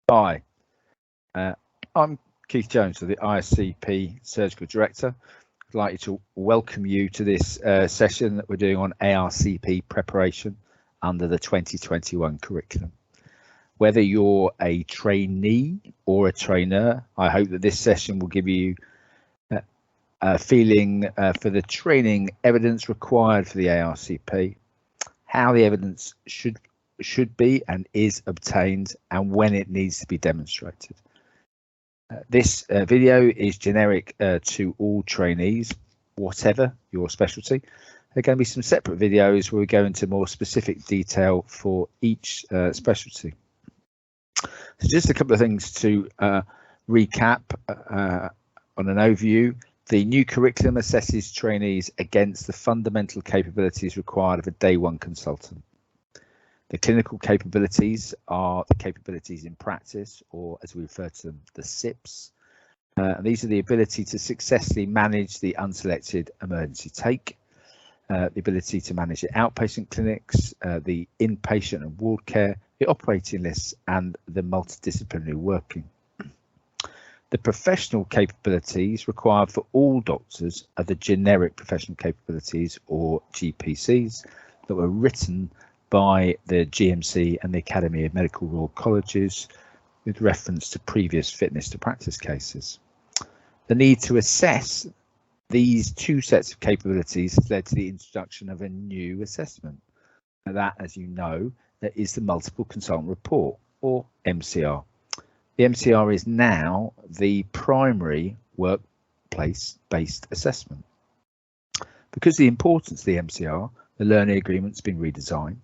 Hi, I'm Keith Jones, the ARCP Surgical Director. I'd like to welcome you to this session that we're doing on ARCP preparation under the 2021 curriculum. Whether you're a trainee or a trainer, I hope that this session will give you a feeling for the training evidence required for the ARCP, how the evidence should be and is obtained, and when it needs to be demonstrated. This video is generic to all trainees, whatever your specialty. There are going to be some separate videos where we go into more specific detail for each specialty. So just a couple of things to recap on an overview. The new curriculum assesses trainees against the fundamental capabilities required of a day one consultant. The clinical capabilities are the capabilities in practice, or as we refer to them, the SIPs. And these are the ability to successfully manage the unselected emergency take, the ability to manage the outpatient clinics, the inpatient and ward care, the operating lists, and the multidisciplinary working. The professional capabilities required for all doctors are the generic professional capabilities, or GPCs, that were written by the GMC and the Academy of Medical Royal Colleges with reference to previous fitness to practice cases. The need to assess these two sets of capabilities has led to the introduction of a new assessment. Now that, as you know, that is the Multiple Consultant Report, or MCR. The MCR is now the primary workplace-based assessment. Because of the importance of the MCR, the learning agreement's been redesigned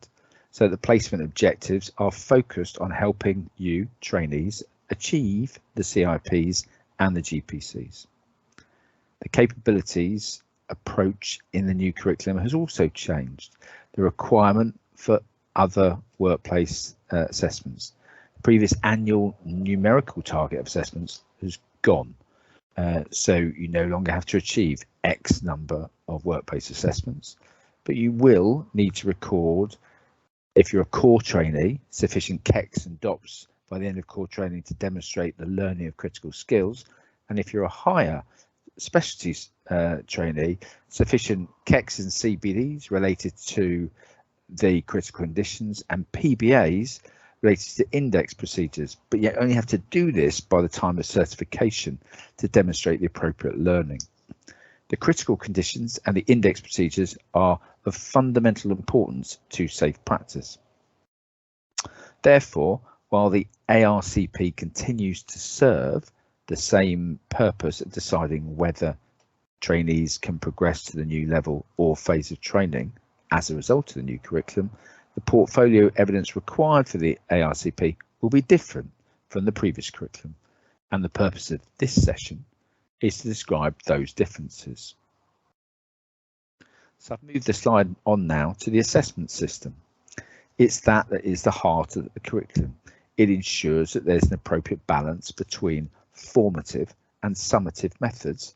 so that the placement objectives are focused on helping you, trainees, achieve the CIPs and the GPCs. The capabilities approach in the new curriculum has also changed. The requirement for other workplace assessments. The previous annual numerical target of assessments has gone. So you no longer have to achieve X number of workplace assessments, but you will need to record, if you're a core trainee, sufficient KECs and DOPs by the end of core training to demonstrate the learning of critical skills. And if you're a higher specialties trainee, sufficient KECs and CBDs related to the critical conditions and PBAs related to index procedures, but you only have to do this by the time of certification to demonstrate the appropriate learning. The critical conditions and the index procedures are of fundamental importance to safe practice. Therefore, while the ARCP continues to serve the same purpose of deciding whether trainees can progress to the new level or phase of training as a result of the new curriculum, the portfolio evidence required for the ARCP will be different from the previous curriculum, and the purpose of this session is to describe those differences. So I've moved the slide on now to the assessment system. It's that is the heart of the curriculum. It ensures that there's an appropriate balance between formative and summative methods,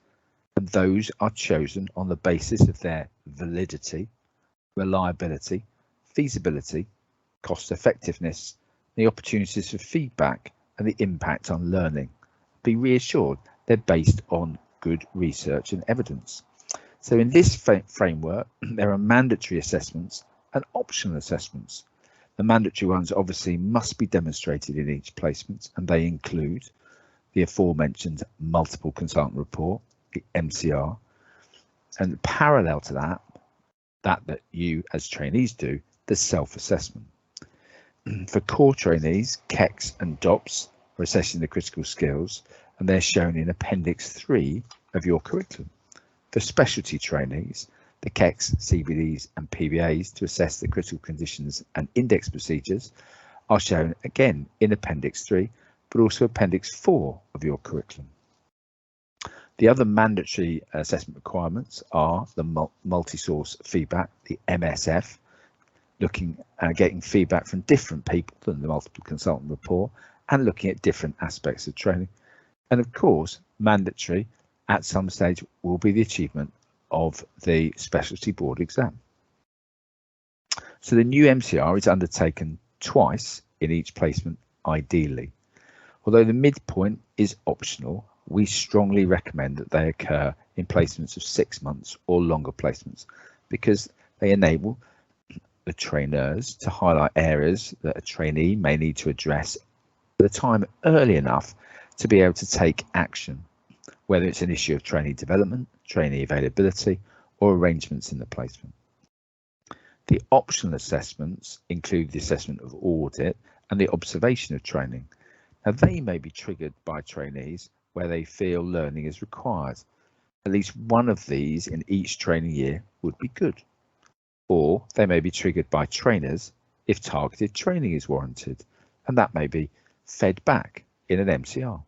and those are chosen on the basis of their validity, reliability, feasibility, cost effectiveness, the opportunities for feedback, and the impact on learning. Be reassured they're based on good research and evidence. So in this framework, there are mandatory assessments and optional assessments. The mandatory ones obviously must be demonstrated in each placement, and they include the aforementioned multiple consultant report, the MCR, and parallel to that you as trainees do, the self-assessment. For core trainees, KECs and DOPs are assessing the critical skills, and they're shown in Appendix 3 of your curriculum. For specialty trainees, the KECs, CBDs and PBAs to assess the critical conditions and index procedures are shown again in Appendix 3, but also Appendix 4 of your curriculum. The other mandatory assessment requirements are the multi-source feedback, the MSF, looking at getting feedback from different people than the multiple consultant report and looking at different aspects of training. And of course, mandatory at some stage will be the achievement of the specialty board exam. So the new MCR is undertaken twice in each placement, ideally. Although the midpoint is optional, we strongly recommend that they occur in placements of 6 months or longer placements because they enable the trainers to highlight areas that a trainee may need to address at the time early enough to be able to take action, whether it's an issue of trainee development, trainee availability, or arrangements in the placement. The optional assessments include the assessment of audit and the observation of training. Now, they may be triggered by trainees where they feel learning is required. At least one of these in each training year would be good. Or they may be triggered by trainers if targeted training is warranted, and that may be fed back in an MCR.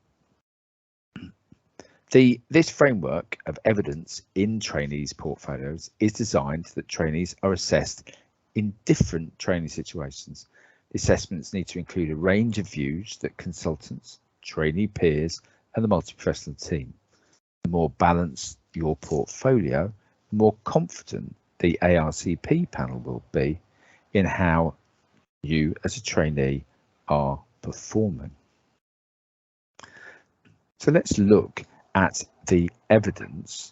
This framework of evidence in trainees' portfolios is designed that trainees are assessed in different training situations. The assessments need to include a range of views that consultants, trainee peers, and the multi-professional team. The more balanced your portfolio, the more confident the ARCP panel will be in how you as a trainee are performing. So let's look at the evidence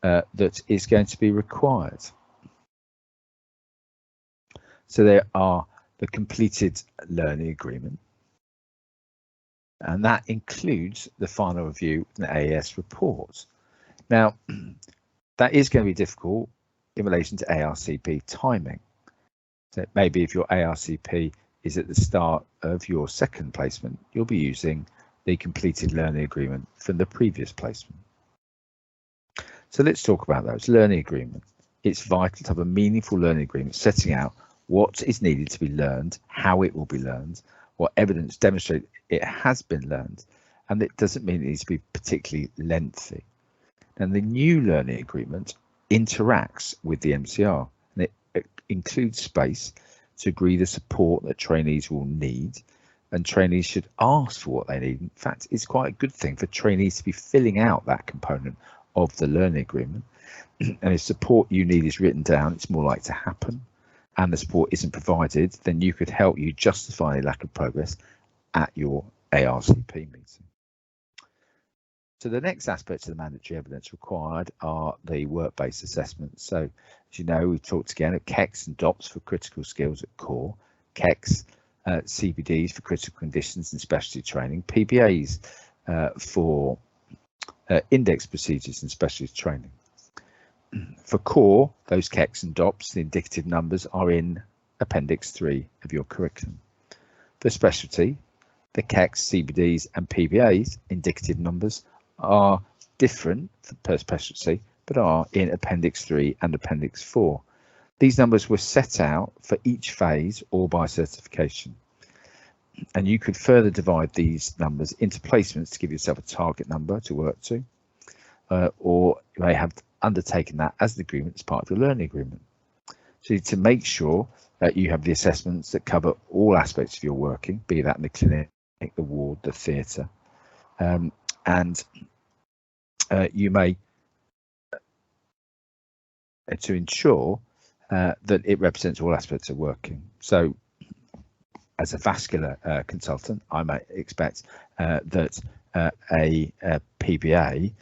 that is going to be required. So there are the completed learning agreement, and that includes the final review and AAS report. Now, that is going to be difficult in relation to ARCP timing. So maybe if your ARCP is at the start of your second placement, you'll be using the completed learning agreement from the previous placement. So let's talk about those. Learning agreement. It's vital to have a meaningful learning agreement setting out what is needed to be learned, how it will be learned, what evidence demonstrates it has been learned, and it doesn't mean it needs to be particularly lengthy. And the new learning agreement interacts with the MCR, and it includes space to agree the support that trainees will need, and trainees should ask for what they need. In fact, it's quite a good thing for trainees to be filling out that component of the learning agreement. And if support you need is written down, it's more likely to happen, and the support isn't provided, then you could help you justify a lack of progress at your ARCP meeting. So the next aspects of the mandatory evidence required are the work-based assessments. So as you know, we've talked again of KECs and DOPs for critical skills at core, KECs, CBDs for critical conditions and specialty training, PBAs for index procedures and specialty training. For core, those KECs and DOPs, the indicative numbers are in Appendix 3 of your curriculum. For specialty, the KECs, CBDs and PBAs indicative numbers are different per specialty, but are in Appendix 3 and Appendix 4. These numbers were set out for each phase or by certification. And you could further divide these numbers into placements to give yourself a target number to work to, or you may have undertaken that as an agreement as part of your learning agreement. So to make sure that you have the assessments that cover all aspects of your working, be that in the clinic, the ward, the theatre, and you may, to ensure that it represents all aspects of working. So as a vascular consultant, I might expect that a PBA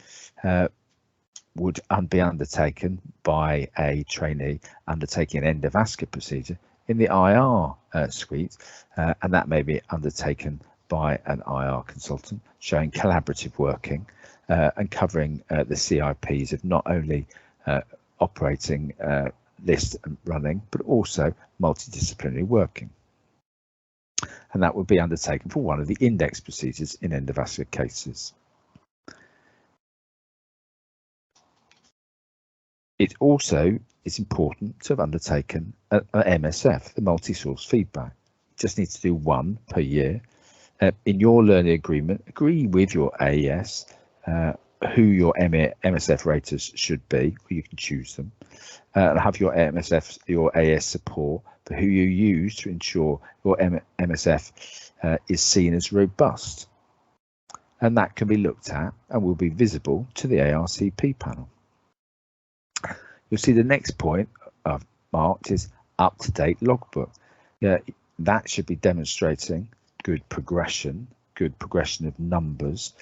would be undertaken by a trainee undertaking an endovascular procedure in the IR suite, and that may be undertaken by an IR consultant, showing collaborative working and covering the CIPs of not only operating list and running, but also multidisciplinary working. And that would be undertaken for one of the index procedures in endovascular cases. It also is important to have undertaken an MSF, the multi-source feedback. You just need to do one per year. In your learning agreement, agree with your AES who your MSF raters should be, or you can choose them, and have your MSF, your AES support for who you use to ensure your MSF is seen as robust. And that can be looked at and will be visible to the ARCP panel. You'll see the next point I've marked is up-to-date logbook. That should be demonstrating good progression, good progression of numbers,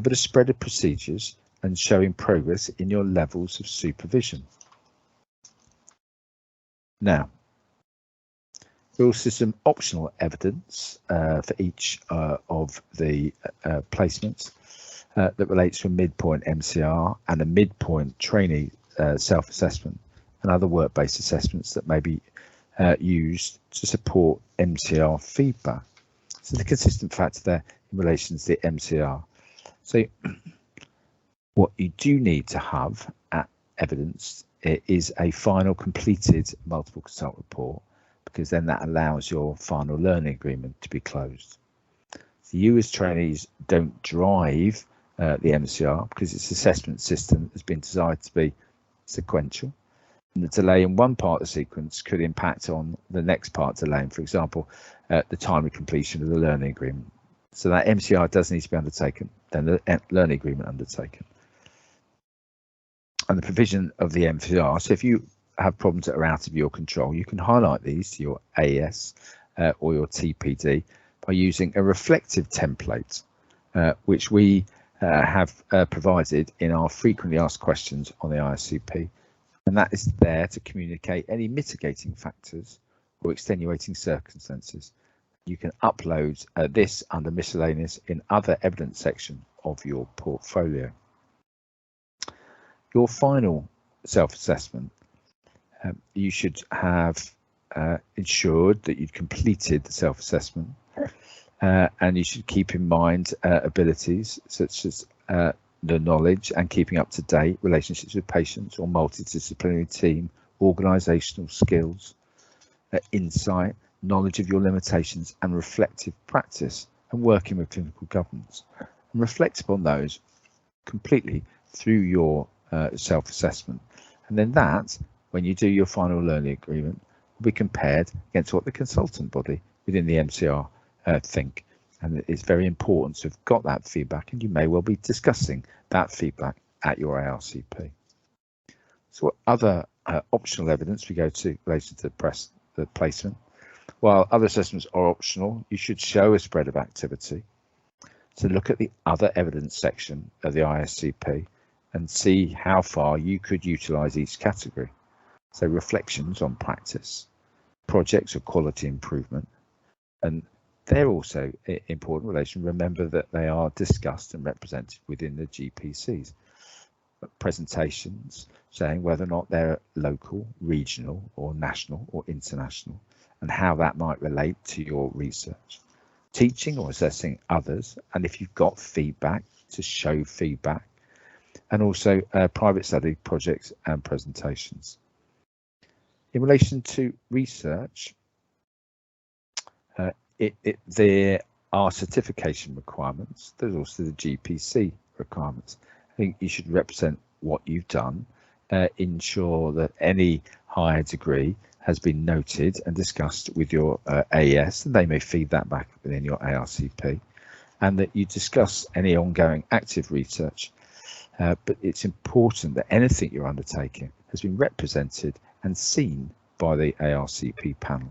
but a spread of procedures and showing progress in your levels of supervision. Now, there are also some optional evidence for each of the placements that relates to a midpoint MCR and a midpoint trainee self-assessment and other work-based assessments that may be used to support MCR feedback. So the consistent factor there in relation to the MCR. So what you do need to have at evidence is a final completed multiple consult report, because then that allows your final learning agreement to be closed. So you as trainees don't drive the MCR because its assessment system has been designed to be sequential, and the delay in one part of the sequence could impact on the next part delaying, for example, the time of completion of the learning agreement. So that MCR does need to be undertaken, then the learning agreement undertaken. And the provision of the MCR, so if you have problems that are out of your control, you can highlight these to your AS or your TPD by using a reflective template, which we have provided in our frequently asked questions on the ARCP, and that is there to communicate any mitigating factors or extenuating circumstances. You can upload this under miscellaneous in other evidence section of your portfolio. Your final self-assessment, you should have ensured that you've completed the self-assessment, and you should keep in mind abilities such as the knowledge and keeping up to date relationships with patients or multidisciplinary team, organisational skills, insight, knowledge of your limitations and reflective practice and working with clinical governance, and reflect upon those completely through your self-assessment. And then that, when you do your final learning agreement, will be compared against what the consultant body within the MCR think. And it's very important to have got that feedback, and you may well be discussing that feedback at your ARCP. So what other optional evidence we go to related to the placement? While other assessments are optional, you should show a spread of activity. So look at the other evidence section of the ARCP and see how far you could utilise each category. So reflections on practice, projects of quality improvement, and they're also important relation. Remember that they are discussed and represented within the GPCs. Presentations saying whether or not they're local, regional or national or international, and how that might relate to your research. Teaching or assessing others, and if you've got feedback, to show feedback, and also private study projects and presentations. In relation to research, there are certification requirements. There's also the GPC requirements. I think you should represent what you've done, ensure that any higher degree has been noted and discussed with your AES, and they may feed that back within your ARCP, and that you discuss any ongoing active research. But it's important that anything you're undertaking has been represented and seen by the ARCP panel.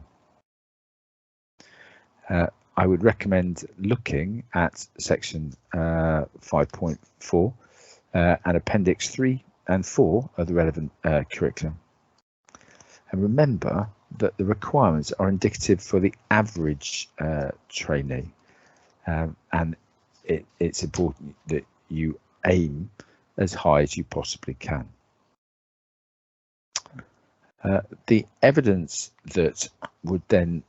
I would recommend looking at section 5.4 and appendix 3 and 4 of the relevant curriculum. And remember that the requirements are indicative for the average trainee, and it's important that you aim as high as you possibly can. The evidence that would then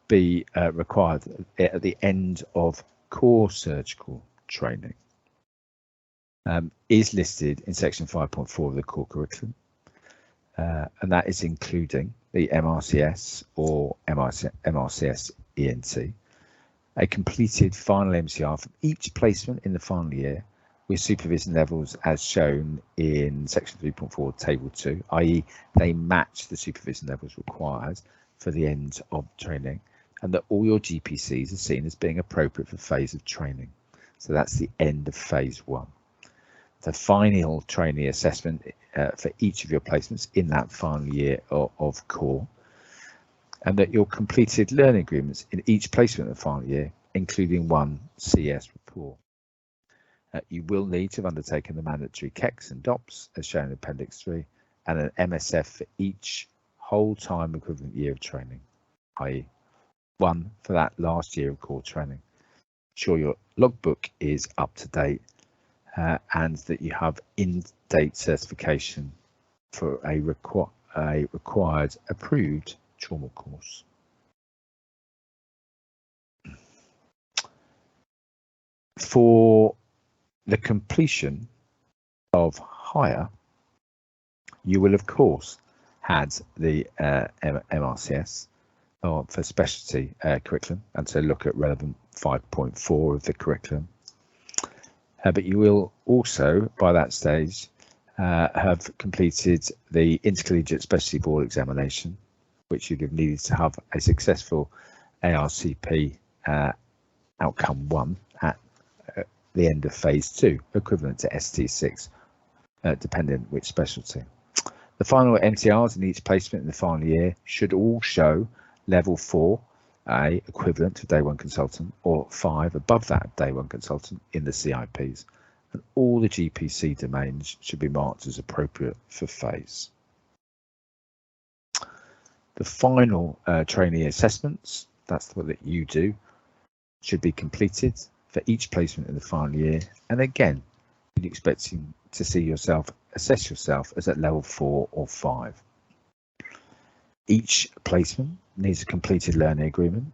be required at the end of core surgical training is listed in section 5.4 of the core curriculum, and that is including the MRCS or MRCS ENT, a completed final MCR from each placement in the final year with supervision levels as shown in section 3.4 table 2, i.e. they match the supervision levels required for the end of training, and that all your GPCs are seen as being appropriate for phase of training. So that's the end of phase 1. The final trainee assessment for each of your placements in that final year of core and that your completed learning agreements in each placement of the final year, including one CS report. You will need to have undertaken the mandatory KECs and DOPs as shown in Appendix 3 and an MSF for each whole time equivalent year of training, i.e. one for that last year of core training. Ensure your logbook is up to date and that you have in-date certification for a required approved trauma course. For the completion of hire, you will of course had the MRCS or for specialty curriculum, and so look at relevant 5.4 of the curriculum. But you will also, by that stage, have completed the Intercollegiate Specialty Board examination, which you'd have needed to have a successful ARCP outcome 1 at the end of phase 2, equivalent to ST6, depending on which specialty. The final MTRs in each placement in the final year should all show level 4, equivalent to day 1 consultant, or 5 above that day 1 consultant in the CIPs, and all the GPC domains should be marked as appropriate for phase. The final trainee assessments, that's what that you do, should be completed for each placement in the final year, and again you're expecting to see yourself assess yourself as at level 4 or 5. Each placement needs a completed learning agreement.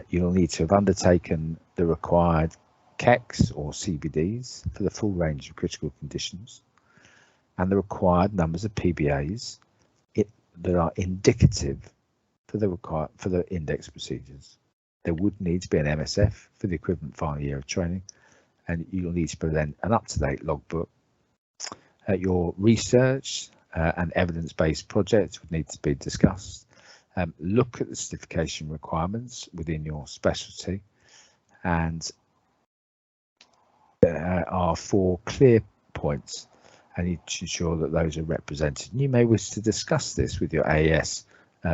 You'll need to have undertaken the required KECs or CBDs for the full range of critical conditions and the required numbers of PBAs that are indicative for the index procedures. There would need to be an MSF for the equivalent final year of training, and you'll need to present an up-to-date logbook. Your research and evidence-based projects would need to be discussed. Look at the certification requirements within your specialty, and there are 4 clear points. I need to ensure that those are represented. You may wish to discuss this with your AES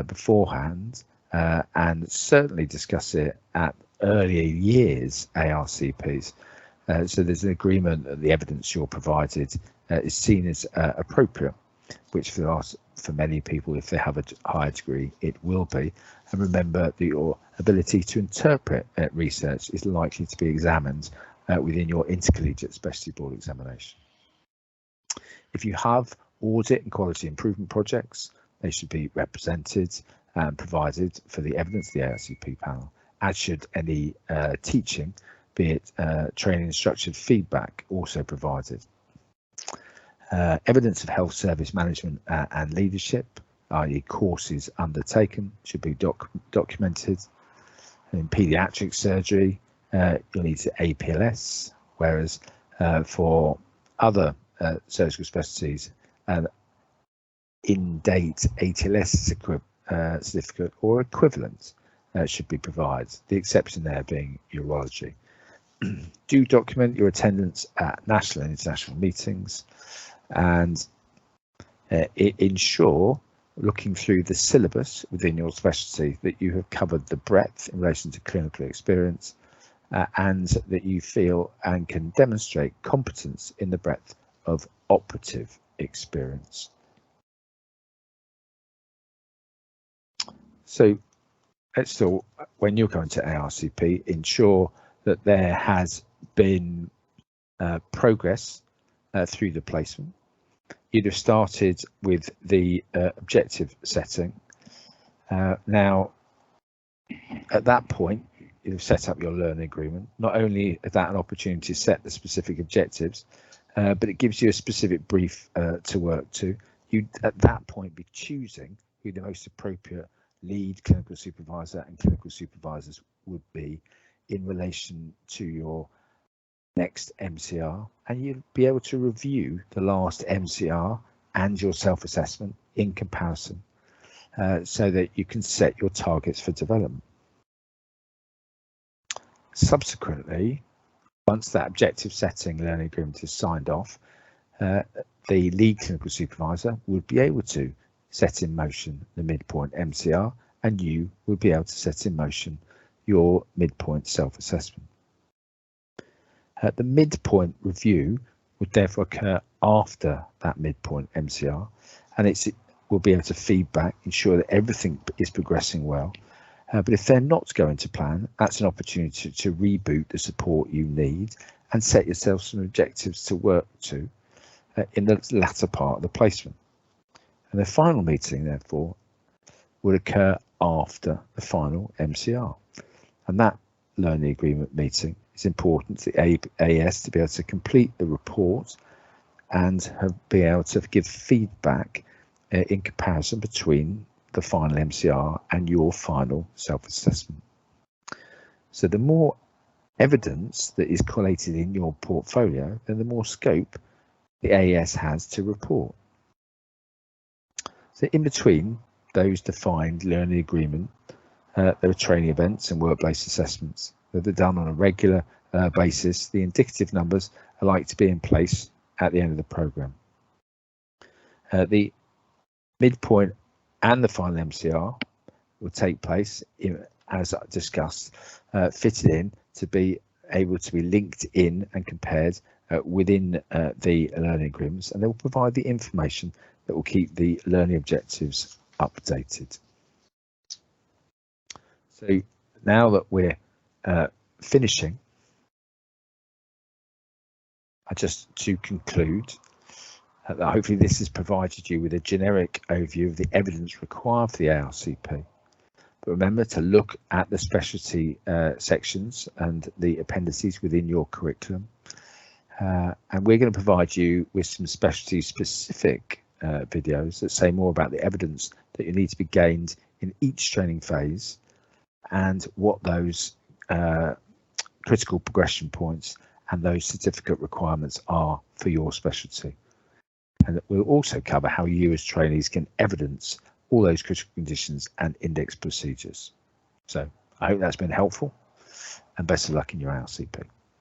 beforehand, and certainly discuss it at earlier years ARCPs. So there's an agreement that the evidence you're provided is seen as appropriate, which for many people, if they have a higher degree, it will be. And remember that your ability to interpret research is likely to be examined within your Intercollegiate Specialty Board examination. If you have audit and quality improvement projects, they should be represented and provided for the evidence of the ARCP panel, as should any teaching, be it training and structured feedback, also provided. Evidence of health service management and leadership, i.e. courses undertaken, should be documented. In paediatric surgery, you'll need to APLS, whereas for other surgical specialties, in-date ATLS certificate or equivalent should be provided, the exception there being urology. Do document your attendance at national and international meetings, and ensure, looking through the syllabus within your specialty, that you have covered the breadth in relation to clinical experience, and that you feel and can demonstrate competence in the breadth of operative experience. So still, when you're going to ARCP, ensure that there has been progress through the placement. You'd have started with the objective setting. Now, at that point, you'd have set up your learning agreement. Not only is that an opportunity to set the specific objectives, but it gives you a specific brief to work to. You'd at that point be choosing who the most appropriate lead clinical supervisor and clinical supervisors would be in relation to your next MCR, and you'll be able to review the last MCR and your self-assessment in comparison, so that you can set your targets for development. Subsequently, once that objective setting learning agreement is signed off, the lead clinical supervisor would be able to set in motion the midpoint MCR, and you will be able to set in motion your midpoint self-assessment. The midpoint review would therefore occur after that midpoint MCR, and it will be able to feedback, ensure that everything is progressing well. But if they're not going to plan, that's an opportunity to reboot the support you need and set yourself some objectives to work to in the latter part of the placement. And the final meeting, therefore, would occur after the final MCR. And that learning agreement meeting is important to the AS to be able to complete the report and be able to give feedback in comparison between the final MCR and your final self-assessment. So the more evidence that is collated in your portfolio, then the more scope the AS has to report. So in between those defined learning agreement, there are training events and workplace assessments that are done on a regular basis. The indicative numbers are likely to be in place at the end of the programme. The midpoint and the final MCR will take place, as I discussed, fitted in to be able to be linked in and compared within the learning agreements, and they will provide the information that will keep the learning objectives updated. So now that we're finishing, just to conclude, hopefully this has provided you with a generic overview of the evidence required for the ARCP. But remember to look at the specialty sections and the appendices within your curriculum. And we're going to provide you with some specialty specific videos that say more about the evidence that you need to be gained in each training phase and what those critical progression points and those certificate requirements are for your specialty. And we'll also cover how you as trainees can evidence all those critical conditions and index procedures. So I hope that's been helpful, and best of luck in your ARCP.